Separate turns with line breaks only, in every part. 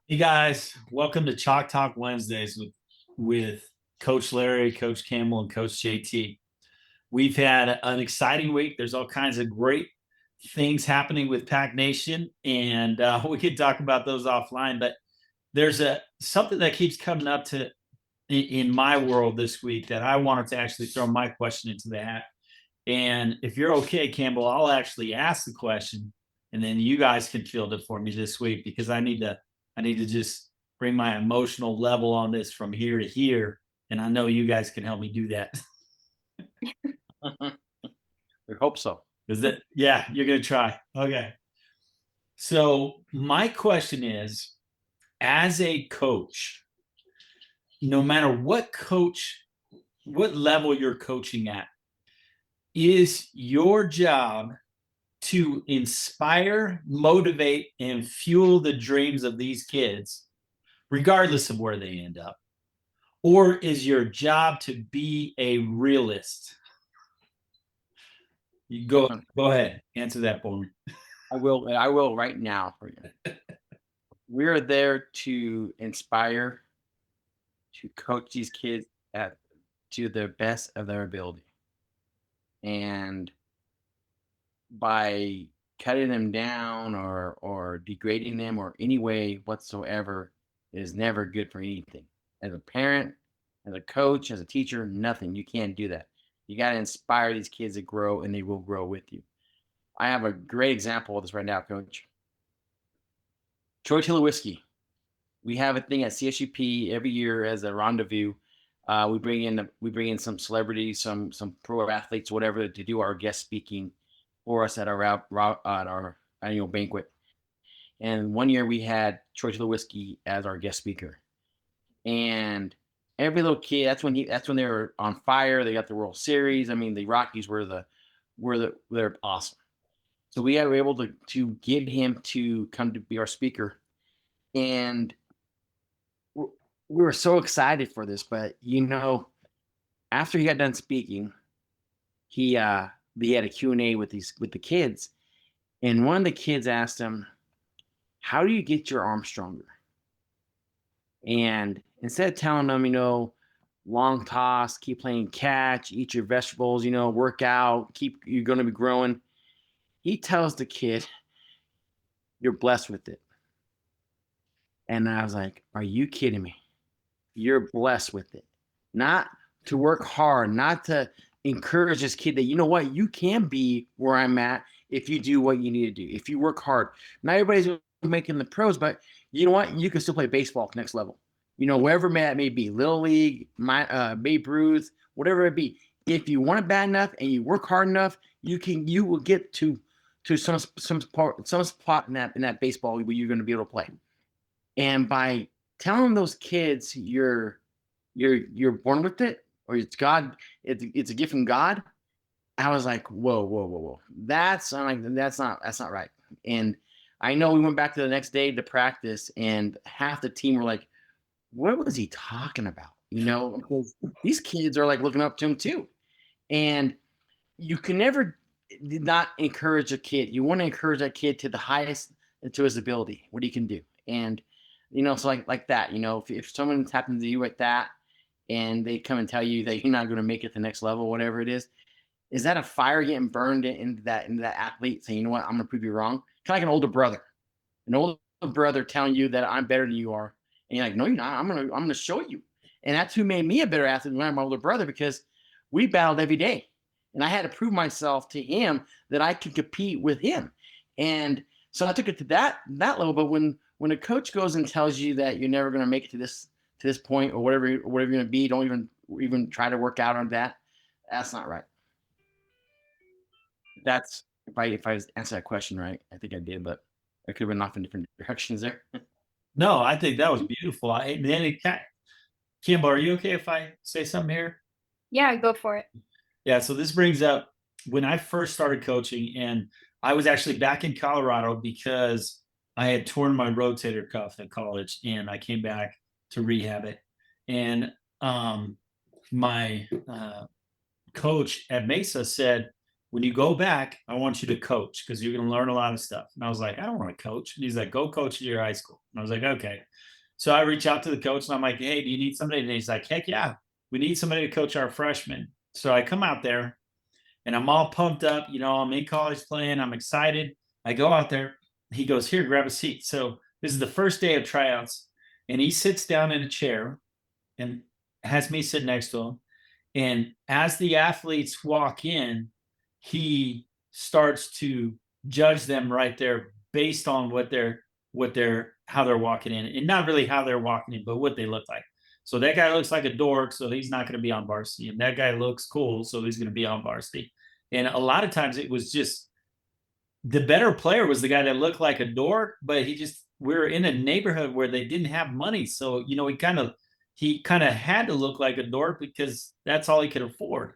Hey guys, welcome to Chalk Talk Wednesdays with Coach Larry, Coach Campbell, and Coach JT. We've had an exciting week. There's all kinds of great things happening with Pack Nation, and we could talk about those offline. But there's a something that keeps coming up in my world this week that I wanted to actually throw my question into the hat. And if you're okay, Campbell, I'll actually ask the question, and then you guys can field it for me this week because I need to just bring my emotional level on this from here to here, and I know you guys can help me do that.
We hope so.
Is that yeah? You're gonna try. Okay. So my question is, as a coach, no matter what level you're coaching at, is your job to inspire, motivate, and fuel the dreams of these kids, regardless of where they end up? Or is your job to be a realist? You go ahead, answer that for me.
I will right now for you. We're there to inspire, to coach these kids at to the best of their ability. And by cutting them down or degrading them or any way whatsoever is never good for anything. As a parent, as a coach, as a teacher, nothing. You can't do that. You got to inspire these kids to grow and they will grow with you. I have a great example of this right now, coach. Troy Whiskey. We have a thing at CSUP every year as a rendezvous. We bring in some celebrities, some pro athletes, whatever, to do our guest speaking for us at our annual banquet. And one year we had Troy Whiskey as our guest speaker, and every little kid. That's when they were on fire. They got the World Series. I mean, the Rockies they're awesome. So we were able to get him to come to be our speaker, and we were so excited for this. But after he got done speaking, he had a Q&A with the kids, and one of the kids asked him, "How do you get your arm stronger?" And instead of telling them, long toss, keep playing catch, eat your vegetables, work out, you're going to be growing, he tells the kid, "You're blessed with it." And I was like, "Are you kidding me? You're blessed with it." Not to work hard, not to encourage this kid that, you know what, you can be where I'm at if you do what you need to do, if you work hard. Not everybody's making the pros, but you know what? You can still play baseball at the next level. Wherever that may be, Little League, Babe Ruth, whatever it be. If you want it bad enough and you work hard enough, you will get to some spot in that baseball where you're going to be able to play. And by telling those kids you're born with it, or it's God, it's a gift from God, I was like, whoa, whoa, whoa, whoa. That's not right. And I know we went back to the next day to practice, and half the team were like, what was he talking about? Because these kids are like looking up to him too. And you can never not encourage a kid. You want to encourage that kid to the highest to his ability, what he can do. And so like that, if someone's happened to you like that and they come and tell you that you're not going to make it to the next level, whatever it is that a fire getting burned into that athlete saying, you know what, I'm going to prove you wrong? Kind of like an older brother telling you that I'm better than you are. And you're like, no, you're not. I'm gonna show you. And that's who made me a better athlete than my older brother, because we battled every day. And I had to prove myself to him that I could compete with him. And so I took it to that level. But when a coach goes and tells you that you're never going to make it to this point, or whatever you're going to be, don't even try to work out on that. That's not right. That's if I answered that question right, I think I did, but I could have been off in different directions there.
No, I think that was beautiful. Campbell, are you okay if I say something here?
Yeah, go for it.
Yeah, so this brings up when I first started coaching, and I was actually back in Colorado because I had torn my rotator cuff at college, and I came back to rehab it. And my coach at Mesa said, when you go back, I want you to coach because you're going to learn a lot of stuff. And I was like, I don't want to coach. And he's like, go coach at your high school. And I was like, okay. So I reach out to the coach and I'm like, hey, do you need somebody? And he's like, heck yeah, we need somebody to coach our freshmen. So I come out there and I'm all pumped up. I'm in college playing. I'm excited. I go out there. He goes, here, grab a seat. So this is the first day of tryouts. And he sits down in a chair and has me sit next to him. And as the athletes walk in, he starts to judge them right there based on how they're walking in, and not really how they're walking in, but what they look like. So that guy looks like a dork, so he's not going to be on varsity. And that guy looks cool, so he's going to be on varsity. And a lot of times it was just the better player was the guy that looked like a dork, but we're in a neighborhood where they didn't have money. So, he kind of had to look like a dork because that's all he could afford.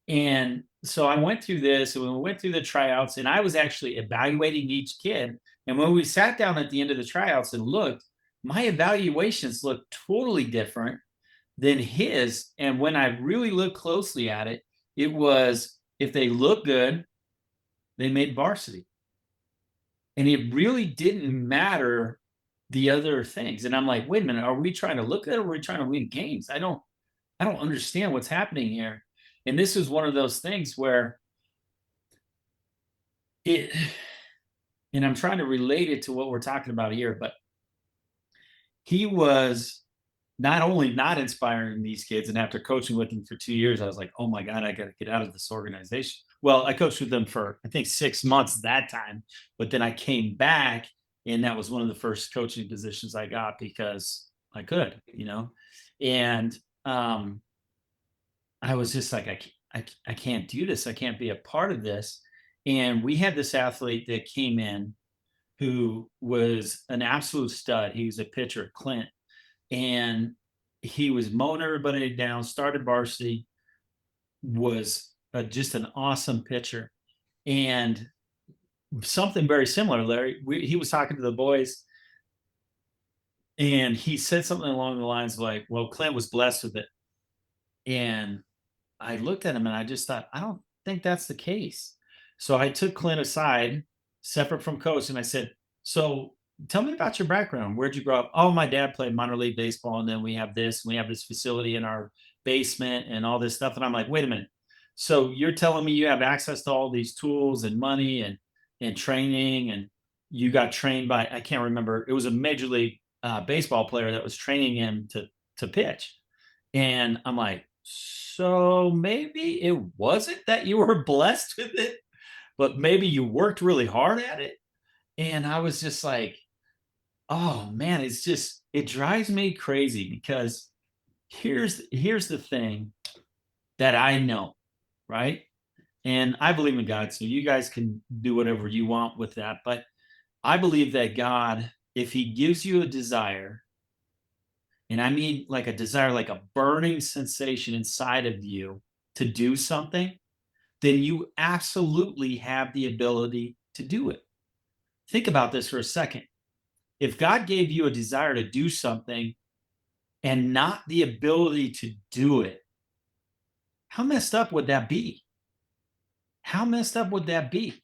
And so I went through this, and we went through the tryouts, and I was actually evaluating each kid. And when we sat down at the end of the tryouts and looked, my evaluations looked totally different than his. And when I really looked closely at it, it was if they look good, they made varsity. And it really didn't matter the other things. And I'm like, wait a minute, are we trying to look good or are we trying to win games? I don't understand what's happening here. And this is one of those things where it, and I'm trying to relate it to what we're talking about here, but he was not only not inspiring these kids, and after coaching with them for 2 years, I was like, oh my God, I got to get out of this organization. Well, I coached with them for, I think, 6 months that time, but then I came back, and that was one of the first coaching positions I got because I could. And I was just like, I can't do this. I can't be a part of this. And we had this athlete that came in who was an absolute stud. He was a pitcher, Clint, and he was mowing everybody down, started varsity, was just an awesome pitcher. And something very similar, Larry, he was talking to the boys, and he said something along the lines of like, well, Clint was blessed with it. And I looked at him and I just thought, I don't think that's the case. So I took Clint aside, separate from coach, and I said, so tell me about your background. Where'd you grow up? Oh, my dad played minor league baseball, and then we have this facility in our basement and all this stuff. And I'm like, wait a minute. So you're telling me you have access to all these tools and money and training, and you got trained by, I can't remember, it was a major league baseball player that was training him to pitch. And I'm like, so maybe it wasn't that you were blessed with it, but maybe you worked really hard at it. And I was just like, oh man, it drives me crazy because here's the thing that I know, right? And I believe in God, so you guys can do whatever you want with that. But I believe that God, if He gives you a desire, and I mean like a desire, like a burning sensation inside of you to do something, then you absolutely have the ability to do it. Think about this for a second. If God gave you a desire to do something and not the ability to do it, how messed up would that be? How messed up would that be?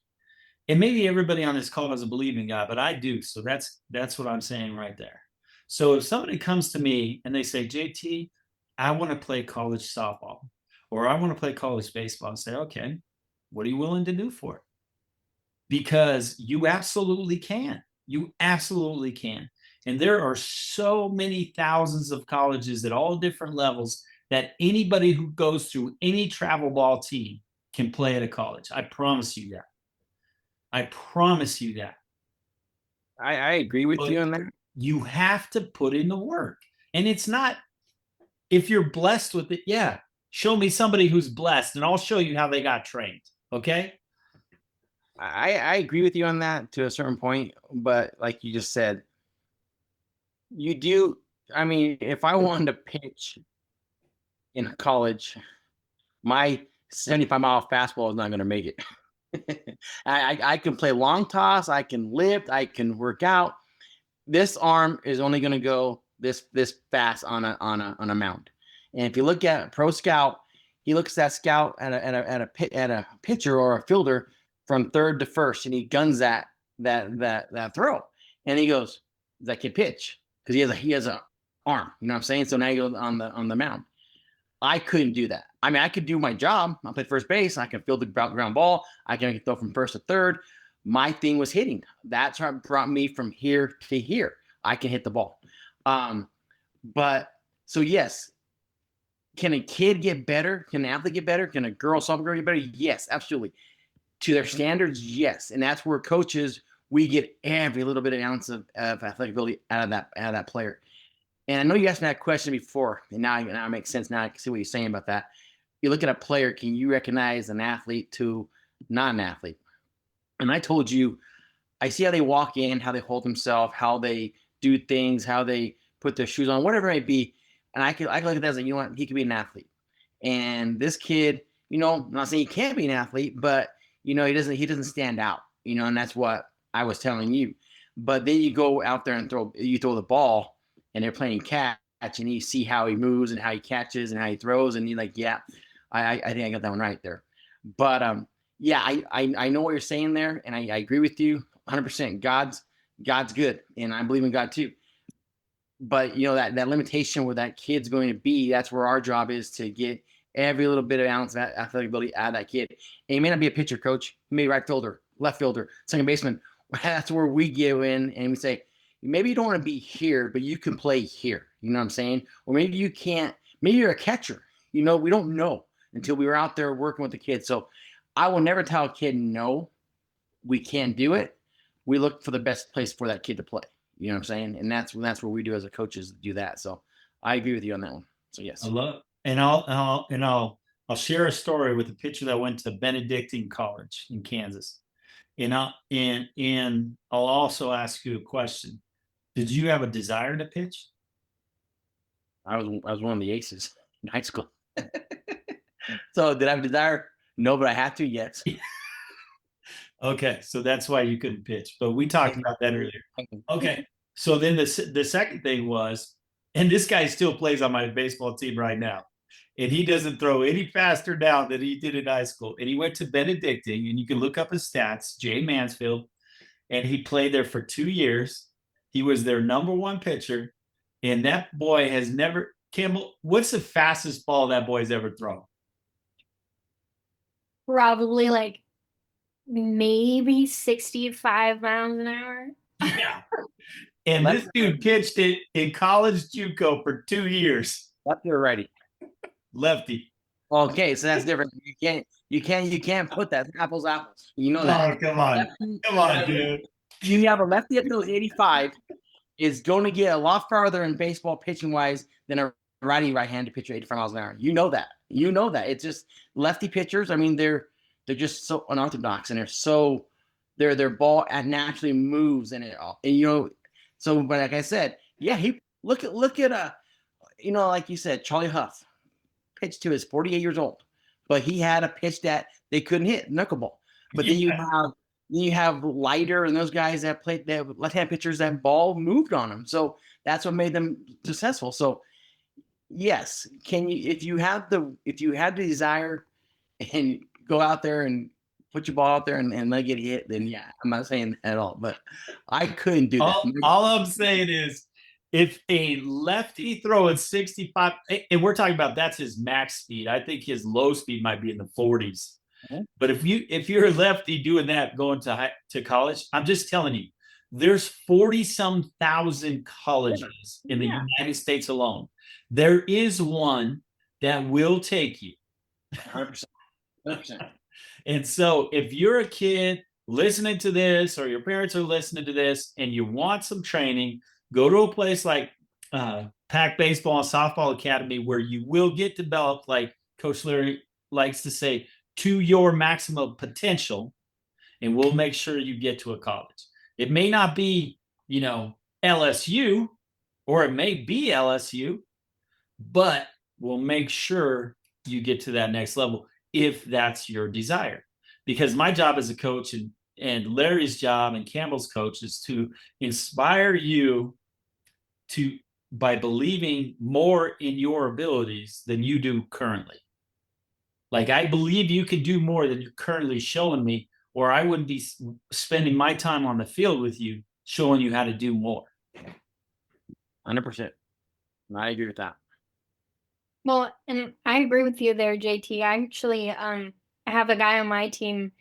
And maybe everybody on this call doesn't believe in God, but I do. So that's what I'm saying right there. So if somebody comes to me and they say, JT, I want to play college softball, or I want to play college baseball, and say, okay, what are you willing to do for it? Because you absolutely can. You absolutely can. And there are so many thousands of colleges at all different levels that anybody who goes through any travel ball team can play at a college. I promise you that. I promise you that.
I agree with
But
you on that.
you have to put in the work. And it's not, if you're blessed with it, yeah, show me somebody who's blessed and I'll show you how they got trained. Okay.
I agree with you on that to a certain point, but like you just said, you do. I mean, if I wanted to pitch in college, my 75-mile fastball is not going to make it. I can play long toss, I can lift, I can work out. This arm is only going to go this fast on a mound. And if you look at Pro Scout, he looks at scout at a pitcher or a fielder from third to first, and he guns that throw, and he goes, "Does that kid pitch?" Because he has a arm. You know what I'm saying? So now he goes on the mound. I couldn't do that. I mean, I could do my job. I played first base. I can field the ground ball. I can throw from first to third. My thing was hitting. That's what brought me from here to here. I can hit the ball. But so yes, can a kid get better? Can an athlete get better? Can a girl, some girl get better? Yes, absolutely. To their standards, yes. And that's where coaches, we get every little bit of ounce of athletic ability out of that player. And I know you asked me that question before, and now it makes sense. Now I can see what you're saying about that. You look at a player, can you recognize an athlete to not an athlete? And I told you, I see how they walk in, how they hold themselves, how they do things, how they put their shoes on, whatever it may be. And I can look at that as like, you know what, he could be an athlete. And this kid, I'm not saying he can't be an athlete, but he doesn't stand out, and that's what I was telling you. But then you go out there and throw the ball, and they're playing catch, and you see how he moves and how he catches and how he throws, and you're like, yeah, I think I got that one right there. But yeah, I know what you're saying there, and I agree with you 100%. God's good, and I believe in God too. But that limitation where that kid's going to be, that's where our job is, to get every little bit of ounce of athletic ability out of that kid. And he may not be a pitcher, coach. He may be right fielder, left fielder, second baseman. That's where we get in and we say, maybe you don't want to be here, but you can play here. You know what I'm saying? Or maybe you can't. Maybe you're a catcher. We don't know until we were out there working with the kids. So I will never tell a kid, no, we can't do it. We look for the best place for that kid to play. You know what I'm saying? And that's where we do as a coaches do that. So I agree with you on that one. So yes.
I love, and I'll share a story with a pitcher that went to Benedictine College in Kansas. And I'll also ask you a question. Did you have a desire to pitch?
I was one of the aces in high school. So did I have a desire? No, but I had to, yes.
Okay, so that's why you couldn't pitch. But we talked about that earlier. Okay, so then the second thing was, and this guy still plays on my baseball team right now, and he doesn't throw any faster now than he did in high school. And he went to Benedictine, and you can look up his stats, Jay Mansfield, and he played there for 2 years. He was their number one pitcher, and that boy has never. Campbell, what's the fastest ball that boy's ever thrown?
Probably like maybe 65 miles an hour.
Yeah. And this dude pitched it in college JUCO for 2 years.
Lefty or righty?
Lefty.
Okay, so that's different. You can't put that apples. You know that.
Oh, come on. Come on, dude.
You have a lefty at those 85 is going to get a lot farther in baseball pitching wise than a right-handed pitcher 85 miles an hour. You know that. It's just lefty pitchers. I mean, they're just so unorthodox, and their ball naturally moves and it all. And so but like I said, yeah, he look at like you said, Charlie Huff pitched to his 48 years old, but he had a pitch that they couldn't hit, knuckleball. But then you have Leiter and those guys that played, the left-hand pitchers, that ball moved on them. So that's what made them successful. So yes, if you had the desire and go out there and put your ball out there and let it get hit, then yeah, I'm not saying that at all, but I couldn't do that.
All I'm saying is, if a lefty throwing 65, and we're talking about that's his max speed. I think his low speed might be in the 40s. Mm-hmm. But if you're a lefty doing that going to college, I'm just telling you, there's 40-some thousand colleges in the United States alone. There is one that will take you.
100%. 100%.
And so if you're a kid listening to this, or your parents are listening to this, and you want some training, go to a place like Pack Baseball and Softball Academy, where you will get developed, like Coach Larry likes to say, to your maximum potential, and we'll make sure you get to a college. It may not be, LSU, or it may be LSU, but we'll make sure you get to that next level if that's your desire. Because my job as a coach, and Larry's job and Campbell's coach, is to inspire you by believing more in your abilities than you do currently. Like, I believe you could do more than you're currently showing me, or I wouldn't be spending my time on the field with you showing you how to do more.
100%. I agree with that.
Well, and I agree with you there, JT. I actually I have a guy on my team.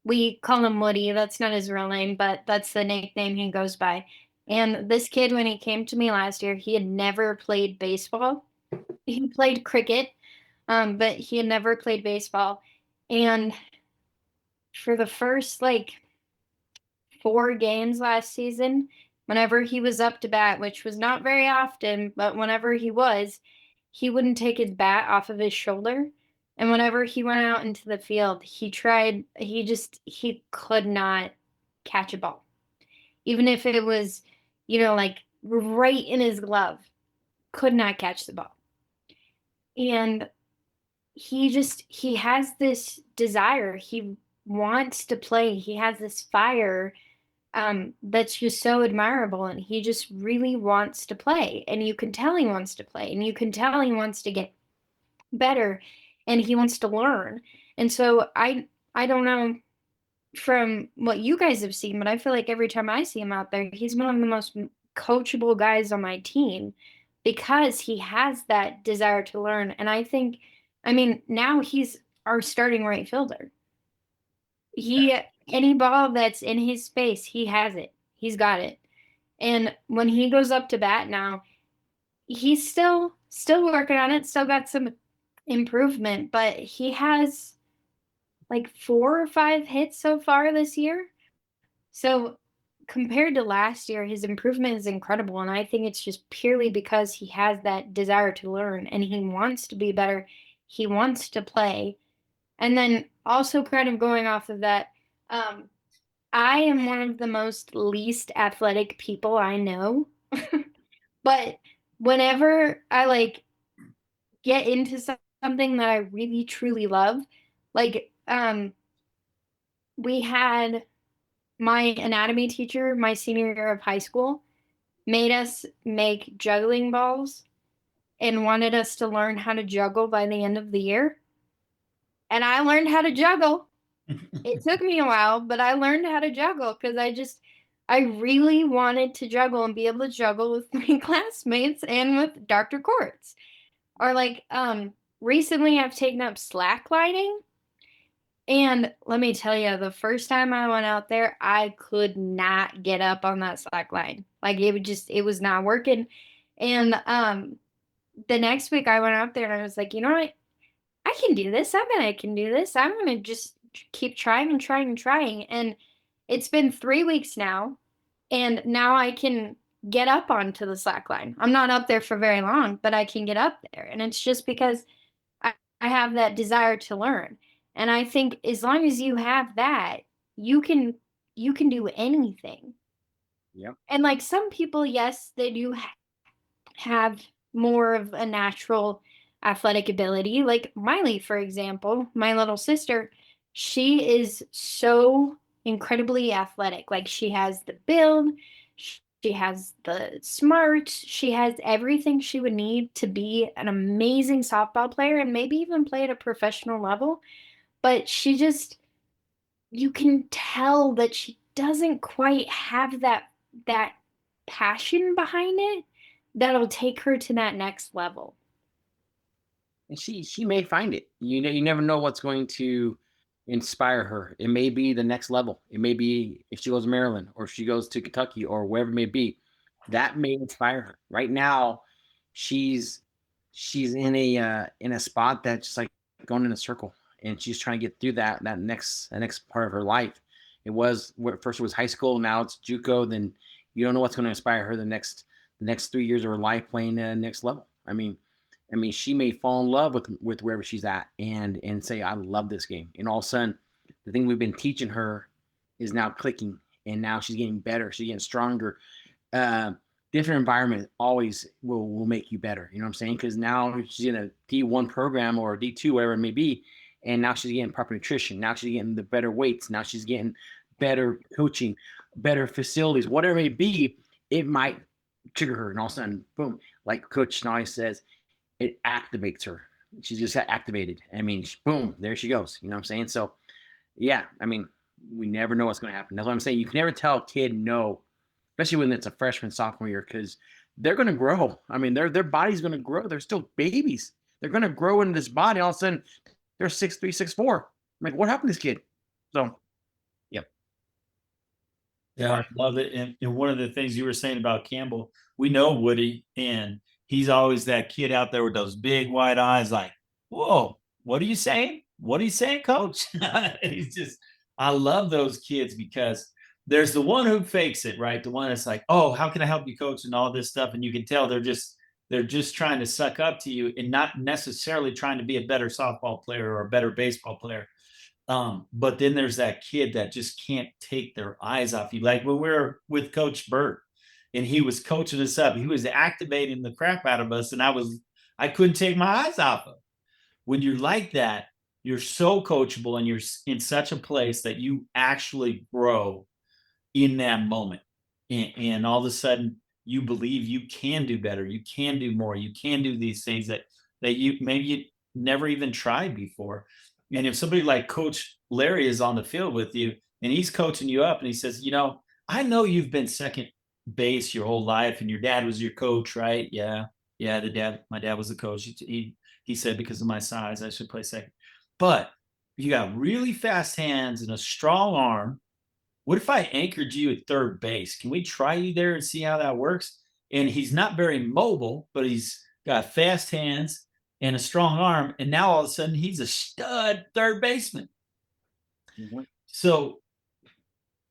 We call him Woody. That's not his real name, but that's the nickname he goes by. And this kid, when he came to me last year, he had never played baseball. He played cricket, but he had never played baseball. And for the first like 4 games last season, whenever he was up to bat, which was not very often, but whenever he was, he wouldn't take his bat off of his shoulder. And whenever he went out into the field, he could not catch a ball. Even if it was, like right in his glove, could not catch the ball. And he has this desire. He wants to play. He has this fire that's just so admirable, and he just really wants to play, and you can tell he wants to play, and you can tell he wants to get better, and he wants to learn. And so I don't know from what you guys have seen, but I feel like every time I see him out there, he's one of the most coachable guys on my team because he has that desire to learn. And I mean, now he's our starting right fielder. Any ball that's in his space, he has it. He's got it. And when he goes up to bat now, he's still working on it, still got some improvement, but he has like 4 or 5 hits so far this year. So compared to last year, his improvement is incredible. And I think it's just purely because he has that desire to learn and he wants to be better. He wants to play. And then also kind of going off of that, I am one of the most least athletic people I know. But whenever I like get into something that I really truly love, like we had my anatomy teacher, my senior year of high school, made us make juggling balls and wanted us to learn how to juggle by the end of the year. And I learned how to juggle. It took me a while, but I learned how to juggle because I really wanted to juggle and be able to juggle with my classmates and with Dr. Courts. Or like recently I've taken up slacklining. And let me tell you, the first time I went out there, I could not get up on that slack line. Like it was not working. And the next week I went out there and I was like, you know what? I can do this. I bet I can do this. I'm gonna just keep trying and trying and trying. And it's been 3 weeks now, and now I can get up onto the slack line. I'm not up there for very long, but I can get up there. And it's just because I have that desire to learn. And I think as long as you have that, you can do anything.
Yep.
And like some people, yes, they do have more of a natural athletic ability. Like Miley, for example, my little sister, she is so incredibly athletic. Like she has the build, she has the smarts, she has everything she would need to be an amazing softball player and maybe even play at a professional level. But you can tell that she doesn't quite have that passion behind it that'll take her to that next level.
And she may find it. You never know what's going to inspire her. It may be the next level. It may be if she goes to Maryland or if she goes to Kentucky or wherever it may be. That may inspire her. Right now, she's in a spot that's just like going in a circle, and she's trying to get through that next part of her life. First it was high school, now it's JUCO. Then you don't know what's going to inspire her the next 3 years of her life playing next level. I mean, she may fall in love with wherever she's at and say, I love this game. And all of a sudden, the thing we've been teaching her is now clicking, and now she's getting better. She's getting stronger. Different environment always will make you better. You know what I'm saying? Because now she's in a D1 program or a D2, whatever it may be, and now she's getting proper nutrition. Now she's getting the better weights. Now she's getting better coaching, better facilities, whatever it may be. It might trigger her, and all of a sudden, boom, like Coach always says, it activates her. She just got activated. I mean, boom, there she goes. You know what I'm saying? So, yeah, I mean, we never know what's going to happen. That's what I'm saying. You can never tell a kid no, especially when it's a freshman, sophomore year, because they're going to grow. I mean, their body's going to grow. They're still babies. They're going to grow into this body. All of a sudden, they're 6'3", 6'4". I'm like, what happened to this kid? So, yep.
Yeah, I love it. And one of the things you were saying about Campbell, we know Woody, and he's always that kid out there with those big wide eyes, like, whoa, what are you saying? What are you saying, coach? He's just, I love those kids because there's the one who fakes it, right? The one that's like, oh, how can I help you, coach? And all this stuff. And you can tell they're just trying to suck up to you and not necessarily trying to be a better softball player or a better baseball player. But then there's that kid that just can't take their eyes off you. Like when we were with Coach Burt and he was coaching us up, he was activating the crap out of us, and I couldn't take my eyes off him. When you're like that, you're so coachable and you're in such a place that you actually grow in that moment. And all of a sudden you believe you can do better, you can do more, you can do these things that you maybe you never even tried before. And if somebody like Coach Larry is on the field with you and he's coaching you up and he says, I know you've been second base your whole life and your dad was your coach, right? Yeah. Yeah, my dad was the coach. He said because of my size I should play second. But you got really fast hands and a strong arm. What if I anchored you at third base? Can we try you there and see how that works? And he's not very mobile, but he's got fast hands and a strong arm. And now all of a sudden he's a stud third baseman.
Mm-hmm.
So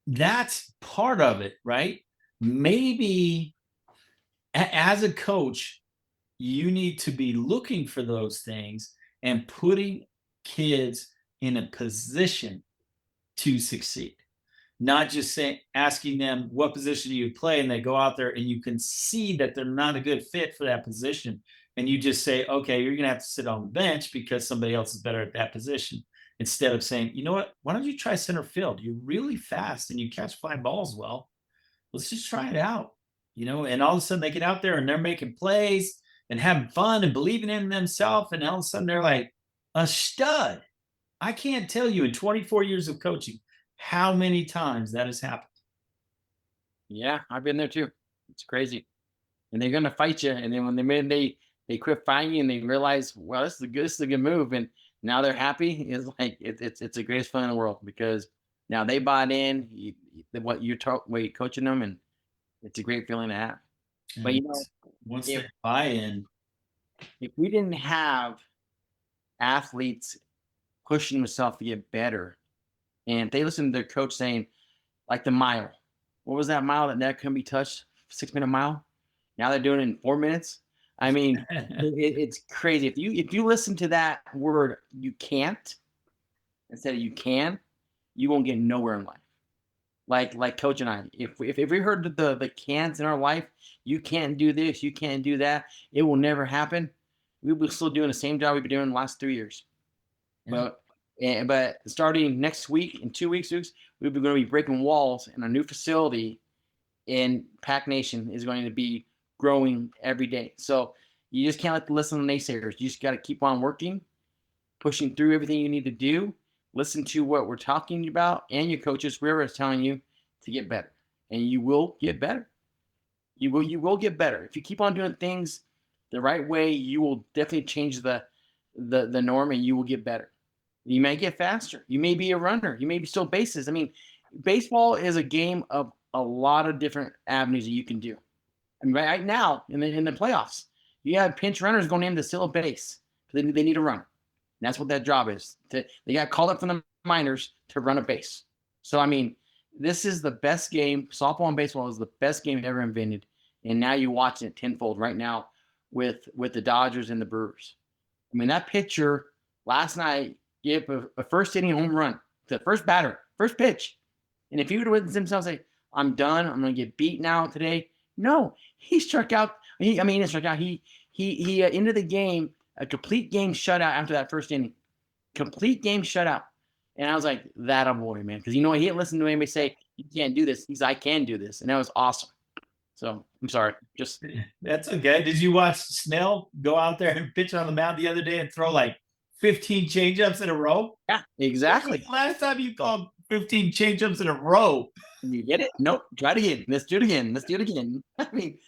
that's part of it, right? Maybe as a coach, you need to be looking for those things and putting kids in a position to succeed. Not just asking them what position do you play, and they go out there and you can see that they're not a good fit for that position. And you just say, okay, you're going to have to sit on the bench because somebody else is better at that position. Instead of saying, you know what, why don't you try center field? You're really fast and you catch fly balls well. Let's just try it out. And all of a sudden they get out there and they're making plays and having fun and believing in themselves. And all of a sudden they're like a stud. I can't tell you in 24 years of coaching how many times that has happened.
Yeah, I've been there too. It's crazy. And they're gonna fight you. And then when they quit fighting you and they realize, well, this is a good move, and now they're happy. It's like it's the greatest feeling in the world because now they bought in what you're coaching them, and it's a great feeling to have.
And
But
once
if
they buy in,
if we didn't have athletes pushing themselves to get better, and they listen to their coach saying, like the mile, what was that mile that couldn't be touched? 6-minute mile. Now they're doing it in 4 minutes. I mean, it's crazy. If you listen to that word, you can't, instead of you can, you won't get nowhere in life. Like Coach and I, if we heard the cans in our life, you can't do this, you can't do that, it will never happen. We'll be still doing the same job we've been doing the last 3 years.
Yeah.
But starting next week, in 2 weeks, we're going to be breaking walls in a new facility in Pack Nation is going to be growing every day. So you just can't listen to naysayers. You just got to keep on working, pushing through everything you need to do. Listen to what we're talking about and your coaches, whoever is telling you to get better. And you will get better. You will get better. If you keep on doing things the right way, you will definitely change the norm and you will get better. You may get faster. You may be a runner. You may be still bases. I mean, baseball is a game of a lot of different avenues that you can do. I mean, right now in the playoffs, you have pinch runners going in to steal a base because they need a runner. And that's what that job is. They got called up from the minors to run a base. So, I mean, this is the best game. Softball and baseball is the best game ever invented. And now you're watching it tenfold right now with the Dodgers and the Brewers. I mean, that pitcher last night gave a first inning home run to the first batter, first pitch. And if he would have witnessed himself say, I'm done, I'm going to get beaten out today. No, he struck out. He struck out. He ended the game, a complete game shutout after that first inning. Complete game shutout. And I was like, that a boy, man. Because he didn't listen to anybody say, you can't do this. He's I can do this. And that was awesome. So I'm sorry. Just
That's okay. Did you watch Snell go out there and pitch on the mound the other day and throw like 15 changeups in a row?
yeah, exactly.
Last time you called 15 changeups in a row.
You get it? Nope. Try it again. Let's do it again. Let's do it again. I mean,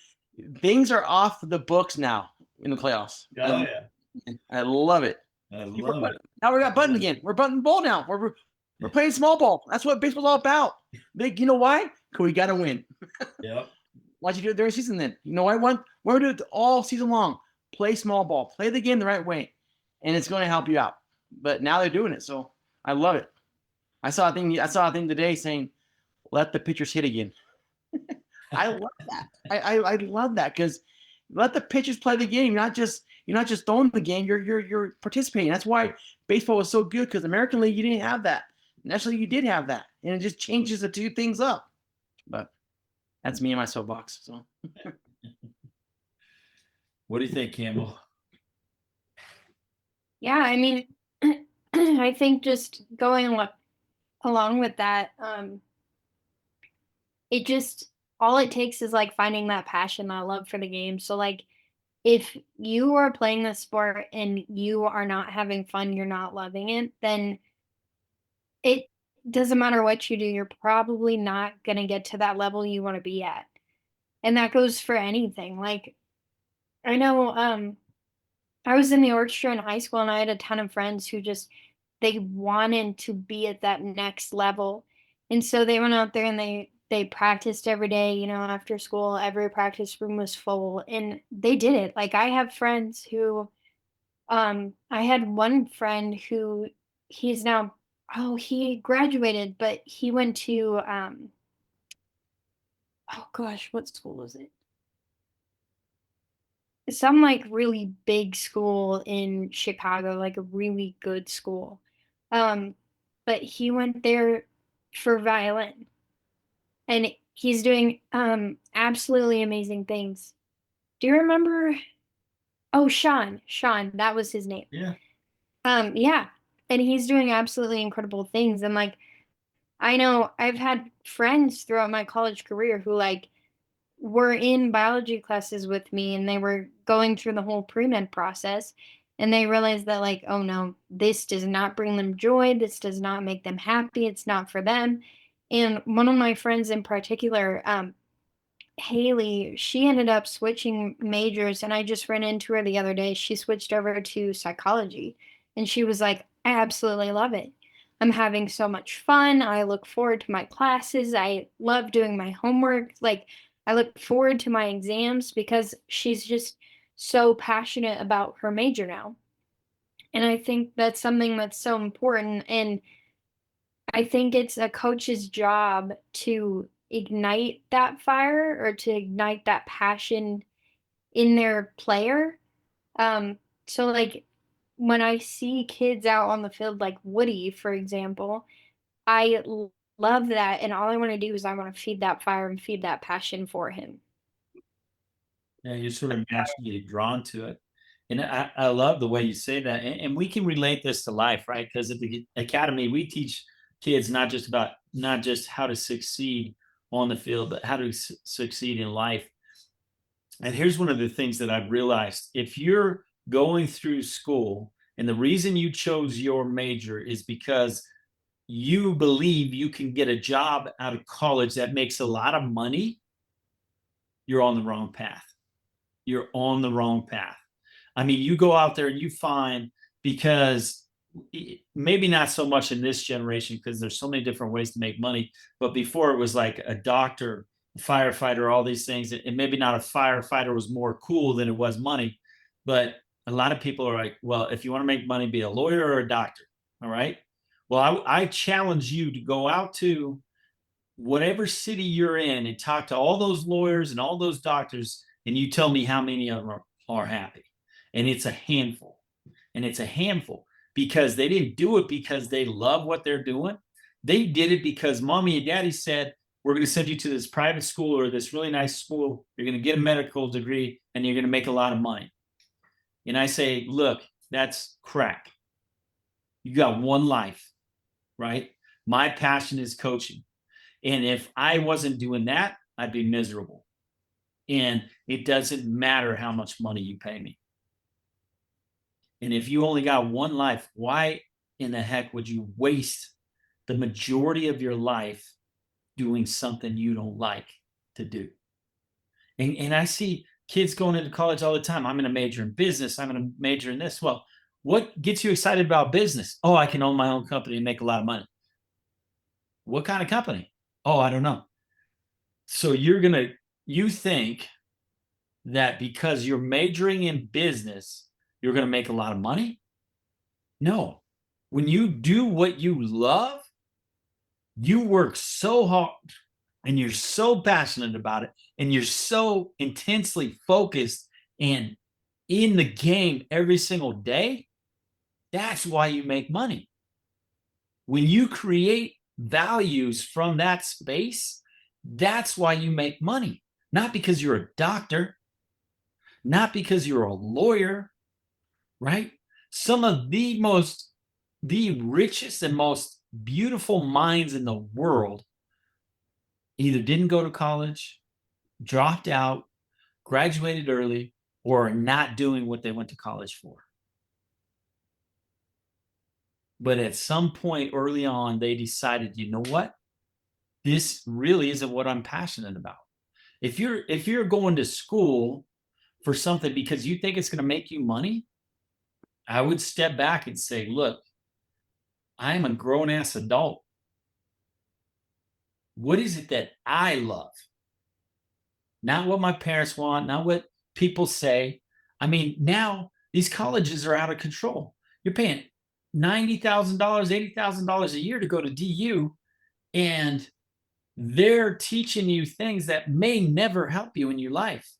things are off the books now in the playoffs.
Oh yeah,
I love it.
I love it.
Now we got button again. We're button ball now. We're playing small ball. That's what baseball's all about. You know why? Because we got to win.
Yep.
Why'd you do it during the season then? You know why? We're going to do it all season long. Play small ball. Play the game the right way. And it's going to help you out. But now they're doing it. So I love it. I saw a thing today saying, let the pitchers hit again. I love that. I love that because let the pitchers play the game. You're not just throwing the game. You're participating. That's why baseball was so good, because American League, you didn't have that. National League, you did have that, and it just changes the two things up. But that's me and my soapbox. So,
What do you think, Campbell?
Yeah, I mean, I think just going along with that, it just all it takes is like finding that passion, that love for the game. So like if you are playing the sport and you are not having fun, you're not loving it, then it doesn't matter what you do, you're probably not going to get to that level you want to be at. And that goes for anything. Like I know I was in the orchestra in high school and I had a ton of friends who just they wanted to be at that next level. And so they went out there and they practiced every day, after school, every practice room was full and they did it. Like I have friends who I had one friend who he's now he graduated, but he went to oh gosh, what school was it? Some like really big school in Chicago, like a really good school. Um, but he went there for violin and he's doing absolutely amazing things. Do you remember? Oh, Sean, that was his name.
Yeah.
Yeah. And he's doing absolutely incredible things. And like I know I've had friends throughout my college career who like were in biology classes with me and they were going through the whole pre-med process and they realized that like, oh no, this does not bring them joy, this does not make them happy, it's not for them. And one of my friends in particular, Haley, she ended up switching majors and I just ran into her the other day. She switched over to psychology and she was like, I absolutely love it. I'm having so much fun. I look forward to my classes. I love doing my homework. Like I look forward to my exams because she's just so passionate about her major now. And I think that's something that's so important. And I think it's a coach's job to ignite that fire or to ignite that passion in their player. So like when I see kids out on the field, like Woody, for example, love that. And all I want to do is I want to feed that fire and feed that passion for him.
Yeah, you're sort of naturally drawn to it. And I love the way you say that. And we can relate this to life, right? Because at the academy, we teach kids not just how to succeed on the field, but how to succeed in life. And here's one of the things that I've realized. If you're going through school and the reason you chose your major is because you believe you can get a job out of college that makes a lot of money, you're on the wrong path. You're on the wrong path. I mean, you go out there and you find, because maybe not so much in this generation because there's so many different ways to make money, but before it was like a doctor, a firefighter, all these things, and maybe not a firefighter was more cool than it was money, but a lot of people are like, well, if you want to make money, be a lawyer or a doctor. All right. Well, I challenge you to go out to whatever city you're in and talk to all those lawyers and all those doctors, and you tell me how many of them are happy. And it's a handful. And it's a handful because they didn't do it because they love what they're doing. They did it because mommy and daddy said, we're going to send you to this private school or this really nice school. You're going to get a medical degree and you're going to make a lot of money. And I say, look, that's crack. You got one life, right? My passion is coaching. And if I wasn't doing that, I'd be miserable. And it doesn't matter how much money you pay me. And if you only got one life, why in the heck would you waste the majority of your life doing something you don't like to do? And I see kids going into college all the time. I'm going to major in business. I'm going to major in this. Well, what gets you excited about business? Oh, I can own my own company and make a lot of money. What kind of company? Oh, I don't know. So you think that because you're majoring in business, you're going to make a lot of money? No. When you do what you love, you work so hard and you're so passionate about it and you're so intensely focused and in the game every single day. That's why you make money. When you create values from that space, that's why you make money. Not because you're a doctor, not because you're a lawyer, right? Some of the richest and most beautiful minds in the world either didn't go to college, dropped out, graduated early, or are not doing what they went to college for. But at some point early on, they decided, you know what? This really isn't what I'm passionate about. If you're going to school for something because you think it's going to make you money, I would step back and say, look, I'm a grown ass adult. What is it that I love? Not what my parents want, not what people say. I mean, now these colleges are out of control. You're paying $90,000, $80,000 a year to go to DU, and they're teaching you things that may never help you in your life.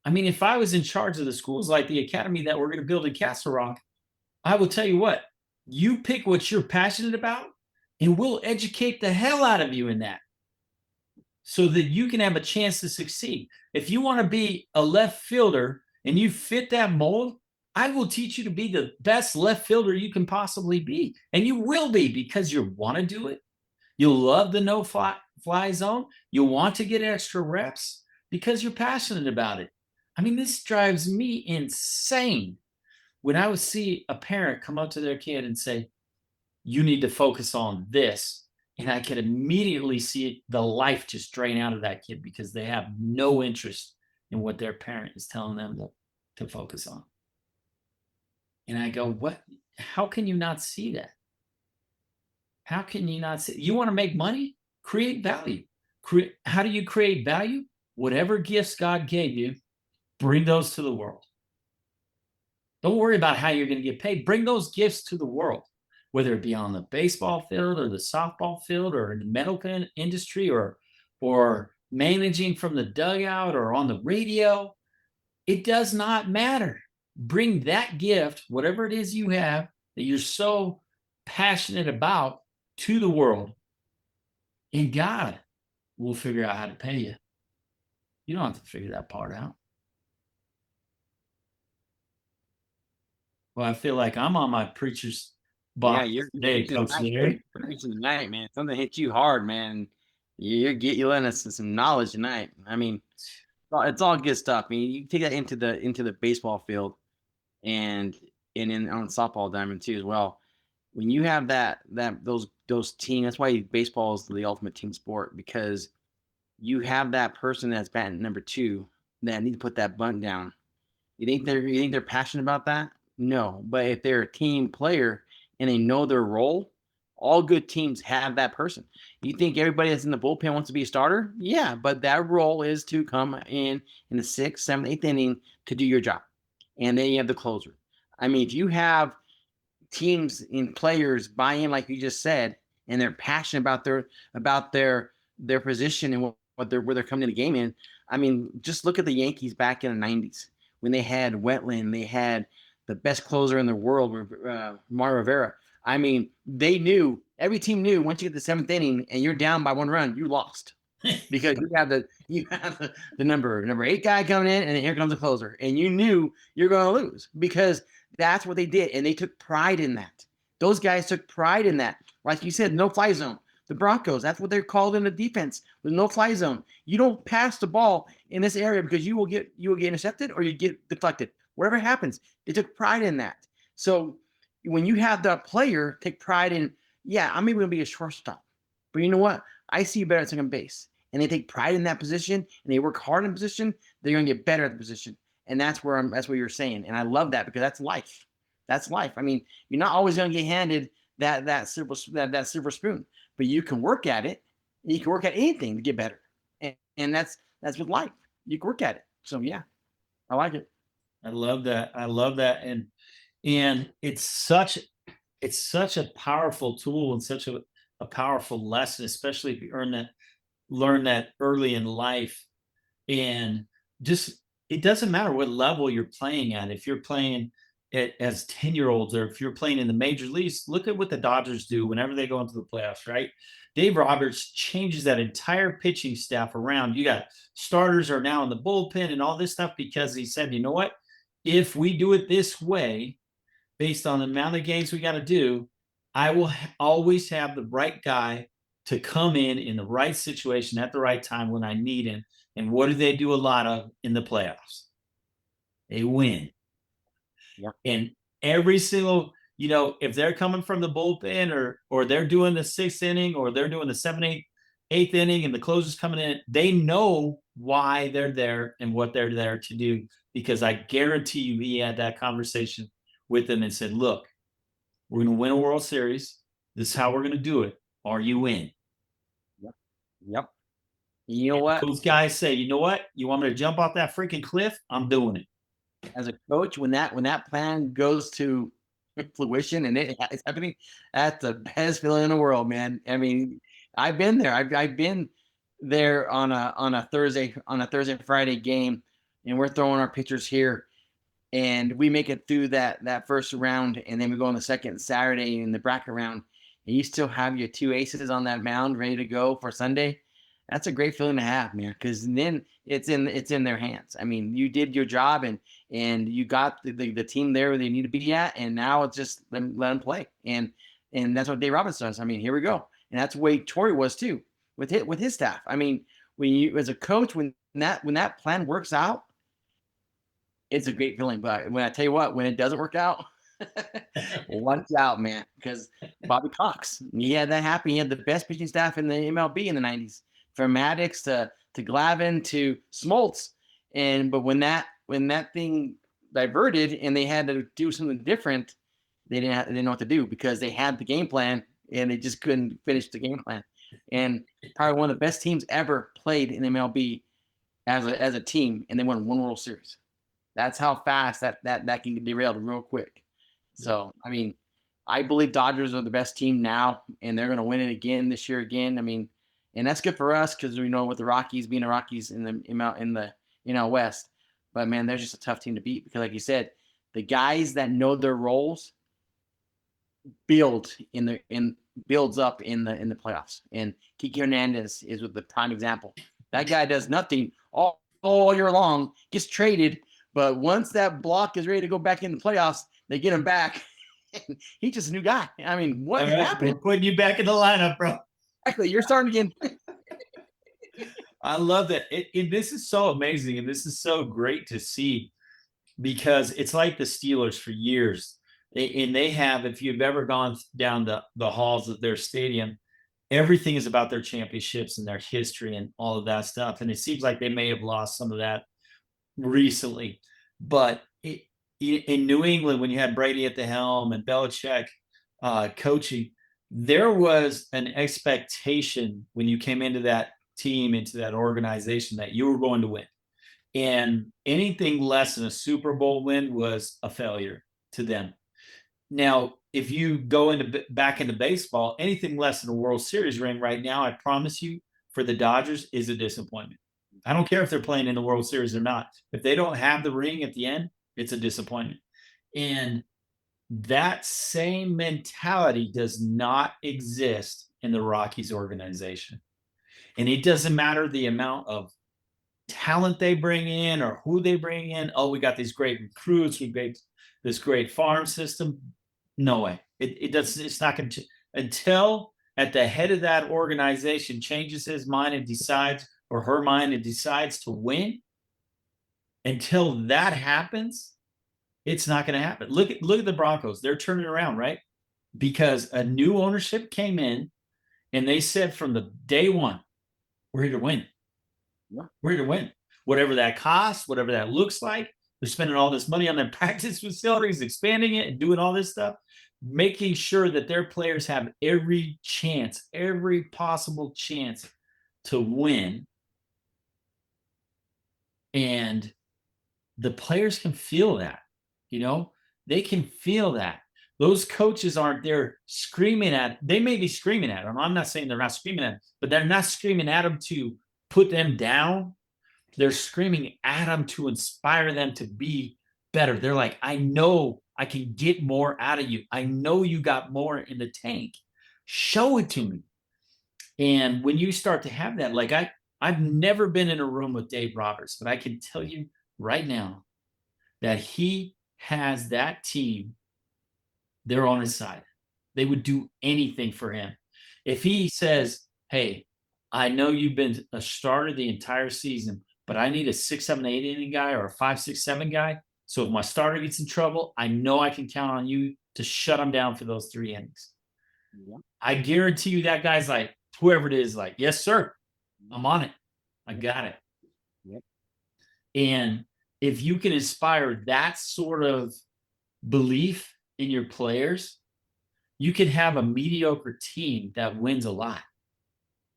I mean, if I was in charge of the schools like the academy that we're going to build in Castle Rock, I will tell you what, you pick what you're passionate about, and we'll educate the hell out of you in that so that you can have a chance to succeed. If you want to be a left fielder and you fit that mold, I will teach you to be the best left fielder you can possibly be. And you will be because you want to do it. You'll love the no fly zone. You'll want to get extra reps because you're passionate about it. I mean, this drives me insane when I would see a parent come up to their kid and say, you need to focus on this. And I could immediately see the life just drain out of that kid because they have no interest in what their parent is telling them to focus on. And I go, what? How can you not see that? How can you not see? You want to make money? Create value. How do you create value? Whatever gifts God gave you, bring those to the world. Don't worry about how you're going to get paid. Bring those gifts to the world, whether it be on the baseball field or the softball field or in the medical industry or managing from the dugout or on the radio. It does not matter. Bring that gift, whatever it is you have that you're so passionate about, to the world, and God will figure out how to pay you. You don't have to figure that part out. Well, I feel like I'm on my preacher's box today, Coach Larry.
Preaching tonight, man. Something hit you hard, man. You're letting us some knowledge tonight. I mean, it's all good stuff. I mean, you take that into the baseball field, and in on softball diamond too as well. When you have those team, that's why baseball is the ultimate team sport, because you have that person that's batting number 2 that needs to put that bunt down. You think they're passionate about that? No, but if they're a team player and they know their role, all good teams have that person. You think everybody that's in the bullpen wants to be a starter? Yeah, but that role is to come in the 6th, 7th, 8th inning to do your job, and then you have the closer. I mean, if you have teams and players buy in, like you just said, and they're passionate about their position and where they're coming in the game in. I mean, just look at the Yankees back in the 90s when they had Wetland, they had the best closer in the world, Mario Rivera. I mean, every team knew once you get the 7th inning and you're down by 1 run, you lost because you have the number 8 guy coming in, and then here comes the closer, and you knew you're going to lose because that's what they did, and they took pride in that. Those guys took pride in that. Like you said, no fly zone. The Broncos, that's what they're called in the defense, the no fly zone. You don't pass the ball in this area because you will get intercepted or you get deflected. Whatever happens, they took pride in that. So when you have the player take pride in, yeah, I'm maybe going to be a shortstop, but you know what? I see you better at second base, and they take pride in that position and they work hard in the position. They're going to get better at the position, and that's what you're saying, and I love that because that's life. That's life. I mean, you're not always going to get handed that silver spoon, but you can work at it. You can work at anything to get better, and that's with life. You can work at it. So yeah, I like it.
I love that. I love that. And it's such a powerful tool and such a powerful lesson, especially if you learn that early in life. And just it doesn't matter what level you're playing at. If you're playing as 10-year-olds or if you're playing in the major leagues, look at what the Dodgers do whenever they go into the playoffs, right? Dave Roberts changes that entire pitching staff around. You got starters are now in the bullpen and all this stuff because he said, you know what? If we do it this way, based on the amount of games we got to do, I will always have the right guy to come in the right situation at the right time when I need him. And what do they do a lot of in the playoffs? They win.
Yeah.
And every single, if they're coming from the bullpen or they're doing the 6th inning or they're doing the 7th, 8th inning and the closer's coming in, they know why they're there and what they're there to do. Because I guarantee you he had that conversation with them and said, look, we're going to win a World Series. This is how we're going to do it. Are you in?
Yep. You know what?
Those guys say, you know what? You want me to jump off that freaking cliff? I'm doing it.
As a coach, when that plan goes to fruition and it's happening, that's the best feeling in the world, man. I mean, I've been there. I've been there on a Thursday Friday game, and we're throwing our pitchers here, and we make it through that first round, and then we go on the second Saturday in the bracket round, and you still have your 2 aces on that mound ready to go for Sunday. That's a great feeling to have, man, because then it's in their hands. I mean, you did your job and you got the team there where they need to be at, and now it's just let them play. And that's what Dave Roberts does. I mean, here we go. And that's the way Torrey was too with his staff. I mean, when you as a coach, when that plan works out, it's a great feeling. But when I tell you what, when it doesn't work out, watch out, man, because Bobby Cox, he had that happen. He had the best pitching staff in the MLB in the 90s. From Maddox to Glavine to Smoltz, but when that thing diverted and they had to do something different, they didn't know what to do because they had the game plan and they just couldn't finish the game plan. And probably one of the best teams ever played in MLB as a team, and they won 1 World Series. That's how fast that can get derailed real quick. So I mean, I believe Dodgers are the best team now, and they're going to win it again this year again. I mean. And that's good for us because we know with the Rockies being the Rockies in the West, but man, they're just a tough team to beat because, like you said, the guys that know their roles builds up in the playoffs. And Kiki Hernandez is with the prime example. That guy does nothing all year long, gets traded, but once that block is ready to go back in the playoffs, they get him back. He's just a new guy. I mean, what happened?
We're putting you back in the lineup, bro.
Exactly. You're starting again.
I love that. This is so amazing. And this is so great to see because it's like the Steelers for years. And they have, if you've ever gone down the halls of their stadium, everything is about their championships and their history and all of that stuff. And it seems like they may have lost some of that recently. But in New England, when you had Brady at the helm and Belichick coaching, there was an expectation when you came into that team, into that organization, that you were going to win. And anything less than a Super Bowl win was a failure to them. Now, if you go back into baseball, anything less than a World Series ring right now, I promise you, for the Dodgers is a disappointment. I don't care if they're playing in the World Series or not. If they don't have the ring at the end, it's a disappointment. And that same mentality does not exist in the Rockies organization. And it doesn't matter the amount of talent they bring in or who they bring in. Oh, we got these great recruits. We got this great farm system. No way. It does. It's not going to until at the head of that organization changes his mind and decides or her mind and decides to win, until that happens, it's not going to happen. Look at the Broncos. They're turning around, right? Because a new ownership came in and they said from the day one, we're here to win.
Yeah.
We're here to win. Whatever that costs, whatever that looks like. They're spending all this money on their practice facilities, expanding it and doing all this stuff, making sure that their players have every chance, every possible chance to win. And the players can feel that, they can feel that. Those coaches aren't there screaming they may be screaming at them. I'm not saying they're not screaming at them, but they're not screaming at them to put them down. They're screaming at them to inspire them to be better. They're like, I know I can get more out of you. I know you got more in the tank. Show it to me. And when you start to have that, like I've never been in a room with Dave Roberts, but I can tell you right now that he has that team. They're on his side. They would do anything for him. If he says, hey, I know you've been a starter the entire season, but I need a 6, 7, 8 inning guy or a 5, 6, 7 guy. So if my starter gets in trouble, I know I can count on you to shut him down for those 3 innings. Yeah. I guarantee you that guy's like, whoever it is, like, yes, sir, I'm on it. I got it. Yep. And if you can inspire that sort of belief in your players, you can have a mediocre team that wins a lot.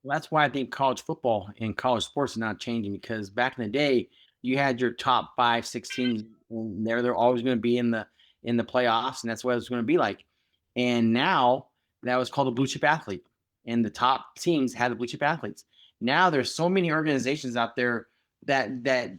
Well, that's why I think college football and college sports is not changing, because back in the day, you had your top 5, 6 teams, and they're always going to be in the playoffs, and that's what it's going to be like. And now that was called a blue chip athlete, and the top teams had the blue chip athletes. Now there's so many organizations out there that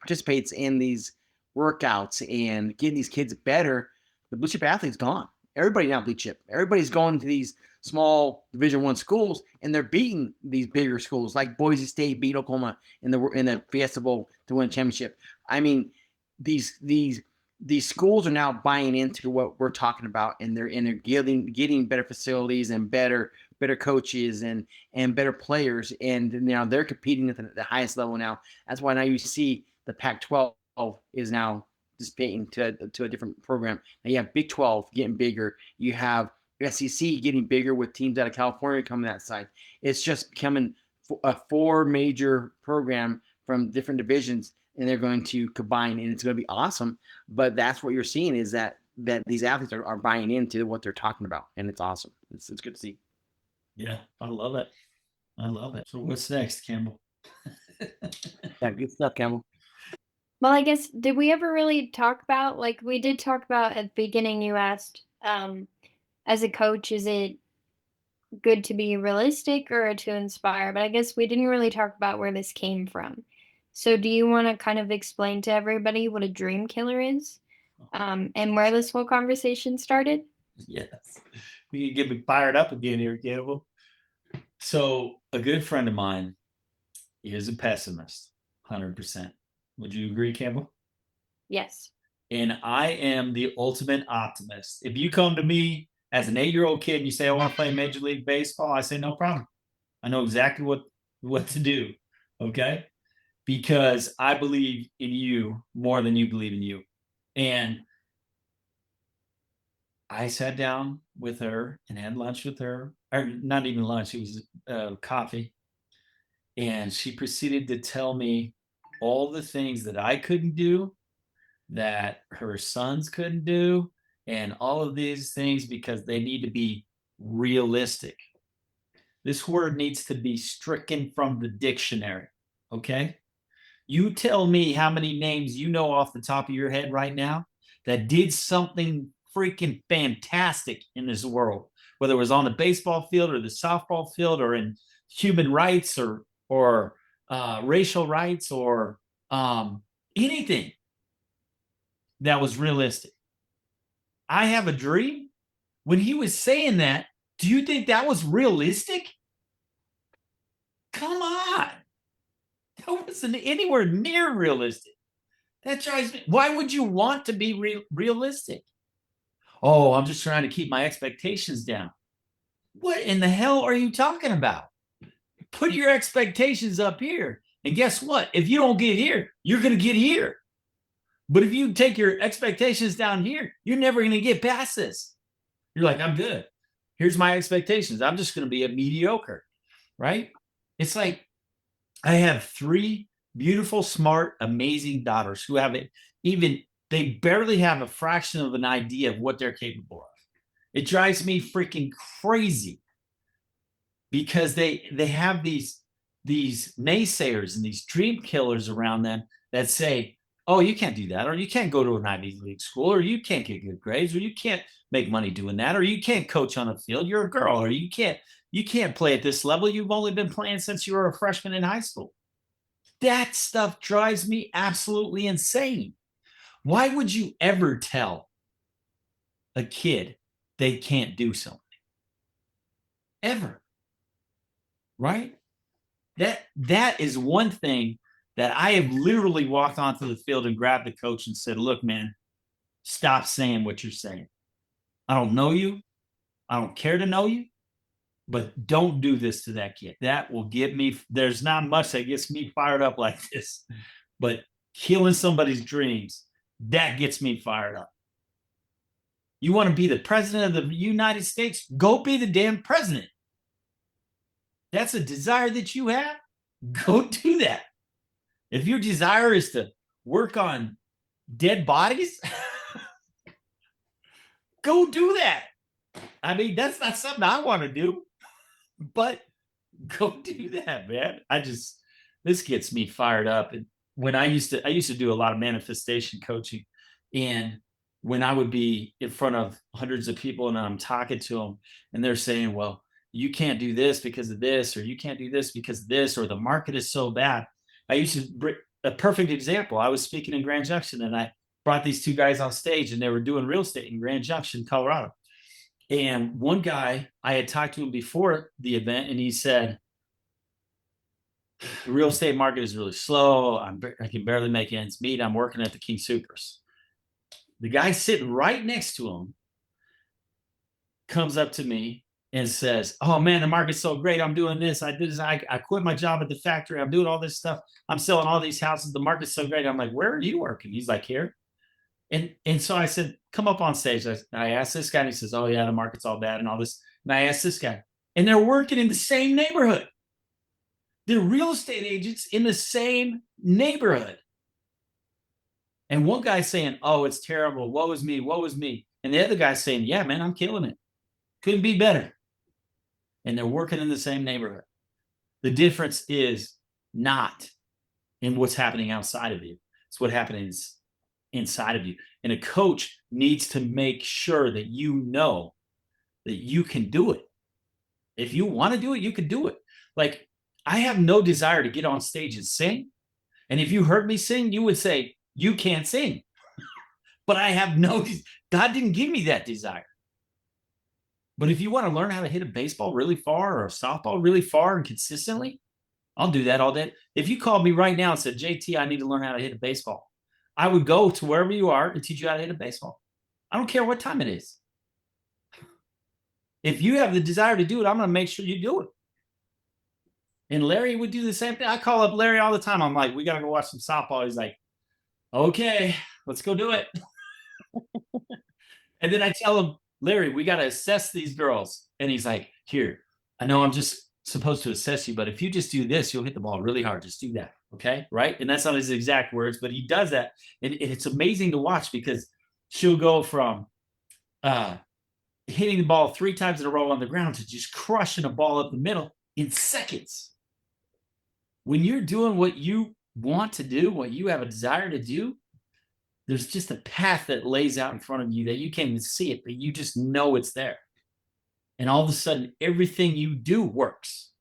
participates in these workouts and getting these kids better. The blue chip athlete's gone. Everybody now blue chip. Everybody's going to these small Division I schools, and they're beating these bigger schools like Boise State beat Oklahoma in the Fiesta Bowl to win a championship. I mean, these schools are now buying into what we're talking about, and they're getting better facilities and better coaches and better players, and now they're competing at the highest level now. That's why now you see the Pac-12 is now dissipating to a different program. Now you have Big 12 getting bigger. You have SEC getting bigger with teams out of California coming that side. It's just becoming a 4 major program from different divisions, and they're going to combine, and it's going to be awesome. But that's what you're seeing, is that these athletes are buying into what they're talking about, and it's awesome. It's good to see.
Yeah, I love it. So what's next, Campbell?
Yeah, good stuff, Campbell.
Well, I guess, did we ever really talk about, like we did talk about at the beginning, you asked, as a coach, is it good to be realistic or to inspire? But I guess we didn't really talk about where this came from. So do you want to kind of explain to everybody what a dream killer is, and where this whole conversation started?
Yes. You get me fired up again here, Campbell. So a good friend of mine is a pessimist, 100%. Would you agree, Campbell?
Yes.
And I am the ultimate optimist. If you come to me as an 8-year-old kid and you say, I want to play Major League Baseball, I say, no problem. I know exactly what to do. Okay? Because I believe in you more than you believe in you. And I sat down with her and had lunch with her, or not even lunch, it was coffee. And she proceeded to tell me all the things that I couldn't do, that her sons couldn't do, and all of these things because they need to be realistic. This word needs to be stricken from the dictionary. Okay? You tell me how many names you know off the top of your head right now that did something freaking fantastic in this world, whether it was on the baseball field or the softball field or in human rights or racial rights or anything that was realistic. I have a dream. When he was saying that, do you think that was realistic? Come on. That wasn't anywhere near realistic. That drives me. Why would you want to be realistic? Oh, I'm just trying to keep my expectations down. What in the hell are you talking about? Put your expectations up here. And guess what? If you don't get here, you're going to get here. But if you take your expectations down here, you're never going to get past this. You're like, I'm good. Here's my expectations. I'm just going to be a mediocre, right? It's like I have 3 beautiful, smart, amazing daughters who have it. They barely have a fraction of an idea of what they're capable of. It drives me freaking crazy because they have these naysayers and these dream killers around them that say, oh, you can't do that, or you can't go to an Ivy League school, or you can't get good grades, or you can't make money doing that, or you can't coach on a field, you're a girl, or you can't play at this level, you've only been playing since you were a freshman in high school. That stuff drives me absolutely insane. Why would you ever tell a kid they can't do something? Ever. Right? That is one thing that I have literally walked onto the field and grabbed the coach and said, look, man, stop saying what you're saying. I don't know you. I don't care to know you, but don't do this to that kid. That will get me. There's not much that gets me fired up like this, but killing somebody's dreams, that gets me fired up. You want to be the president of the United States? Go be the damn president. That's a desire that you have. Go do that. If your desire is to work on dead bodies, go do that. I mean, that's not something I want to do, but go do that, man. This gets me fired up. And when I used to do a lot of manifestation coaching, and when I would be in front of hundreds of people and I'm talking to them and they're saying, well, you can't do this because of this, or you can't do this because of this, or the market is so bad. I used to bring a perfect example. I was speaking in Grand Junction and I brought these 2 guys on stage and they were doing real estate in Grand Junction, Colorado. And one guy, I had talked to him before the event and he said, the real estate market is really slow. I can barely make ends meet. I'm working at the King Soopers. The guy sitting right next to him comes up to me and says, oh man, the market's so great. I'm doing this. I did this. I quit my job at the factory. I'm doing all this stuff. I'm selling all these houses. The market's so great. I'm like, where are you working? He's like, here. And so I said, come up on stage. I asked this guy and he says, oh yeah, the market's all bad and all this. And I asked this guy, and they're working in the same neighborhood. They're real estate agents in the same neighborhood. And one guy's saying, oh, it's terrible. Woe is me. Woe is me. And the other guy's saying, yeah, man, I'm killing it. Couldn't be better. And they're working in the same neighborhood. The difference is not in what's happening outside of you. It's what happens inside of you. And a coach needs to make sure that you know that you can do it. If you want to do it, you can do it. Like, I have no desire to get on stage and sing. And if you heard me sing, you would say, you can't sing. But I have God didn't give me that desire. But if you want to learn how to hit a baseball really far or a softball really far and consistently, I'll do that all day. If you called me right now and said, JT, I need to learn how to hit a baseball, I would go to wherever you are and teach you how to hit a baseball. I don't care what time it is. If you have the desire to do it, I'm going to make sure you do it. And Larry would do the same thing. I call up Larry all the time. I'm like, we got to go watch some softball. He's like, okay, let's go do it. And then I tell him, Larry, we got to assess these girls. And he's like, here, I know I'm just supposed to assess you, but if you just do this, you'll hit the ball really hard. Just do that. Okay. Right. And that's not his exact words, but he does that. And it's amazing to watch because she'll go from hitting the ball 3 times in a row on the ground to just crushing a ball up the middle in seconds. When you're doing what you want to do, what you have a desire to do, there's just a path that lays out in front of you that you can't even see it, but you just know it's there. And all of a sudden, everything you do works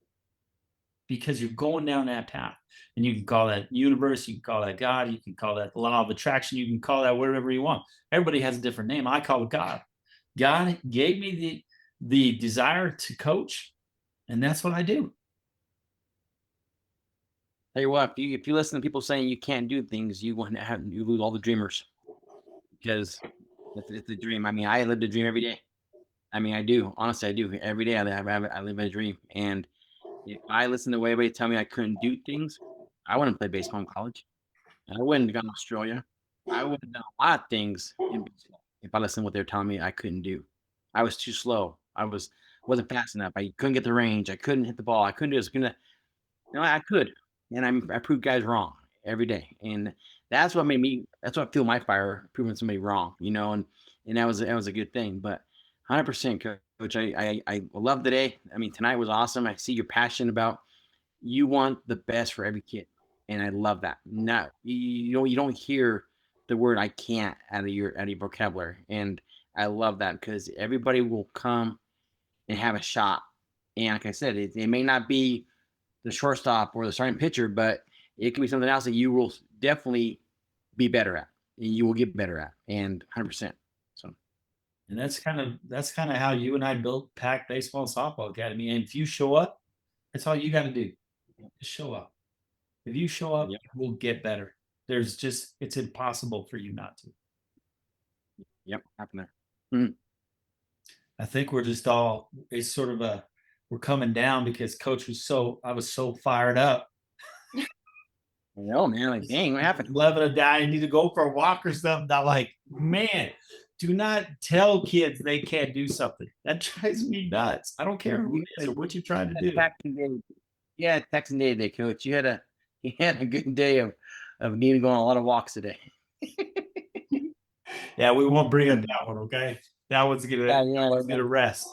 because you're going down that path. And you can call that universe, you can call that God, you can call that the law of attraction, you can call that whatever you want. Everybody has a different name. I call it God. God gave me the desire to coach, and that's what I do.
Tell you what, if you listen to people saying you can't do things, you lose all the dreamers, because it's a dream. I mean, I live the dream every day. I mean, I do. Honestly, I do. Every day I live a dream. And If I listened to everybody tell me I couldn't do things, I wouldn't play baseball in college. I wouldn't have gone to Australia. I would have done a lot of things in baseball if I listened to what they were telling me I couldn't do. I was too slow. Wasn't fast enough. I couldn't get the range. I couldn't hit the ball. I couldn't do this. I could, and I proved guys wrong every day, and that's what made me. That's what fueled my fire, proving somebody wrong. And that was a good thing. But 100%, coach. I love the day. I mean, tonight was awesome. I see your passion about you want the best for every kid, and I love that. No, you don't hear the word "I can't" out of your vocabulary, and I love that because everybody will come and have a shot. And like I said, it may not be the shortstop or the starting pitcher, but it can be something else that you will definitely be better at, and you will get better at, and 100%. So,
And that's kind of how you and I built Pack Baseball and Softball Academy. And if you show up, that's all you got to do. Just show up. If you show up,
Yep.
we'll get better. It's impossible for you not to.
yep, happen there.
I think it's sort of we're coming down because Coach I was so fired up.
No, man, like, dang, what happened?
11 a day, I need to go for a walk or something. I'm like, man, do not tell kids they can't do something. That drives me nuts. I don't care who it is or what you're trying to do.
Yeah, Texan Day today, Coach. You had a good day of needing to go on a lot of walks today.
Yeah, we won't bring up that one, okay? That one's gonna rest.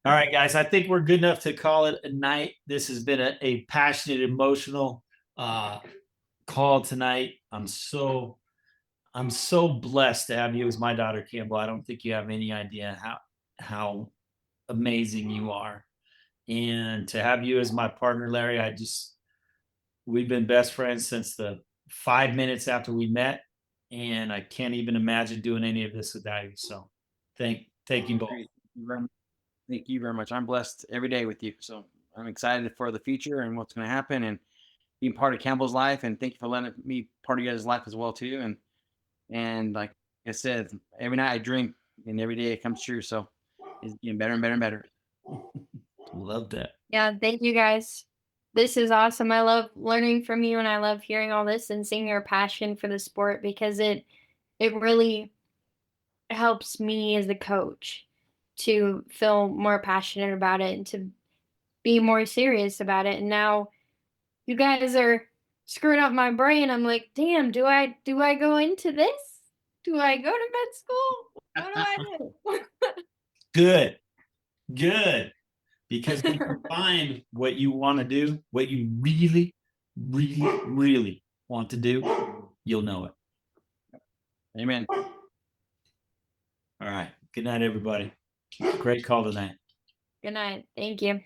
All right, guys. I think we're good enough to call it a night. This has been a passionate, emotional call tonight. I'm so blessed to have you as my daughter, Campbell. I don't think you have any idea how amazing you are. And to have you as my partner, Larry, we've been best friends since the 5 minutes after we met. And I can't even imagine doing any of this without you. So thank you both.
Thank you very much. I'm blessed every day with you. So I'm excited for the future and what's going to happen and being part of Campbell's life. And thank you for letting me part of your guys' life as well too. And like I said, every night I drink and every day it comes true. So it's getting better and better and better.
Love that.
Yeah, thank you guys. This is awesome. I love learning from you, and I love hearing all this and seeing your passion for the sport, because it really helps me as a coach to feel more passionate about it and to be more serious about it. And now you guys are screwing up my brain. I'm like, damn, do I go into this? Do I go to med school? What do I do?
Good. Because when you find what you want to do, what you really, really, really want to do, you'll know it.
Amen.
All right. Good night, everybody. Great call tonight.
Good night. Thank you.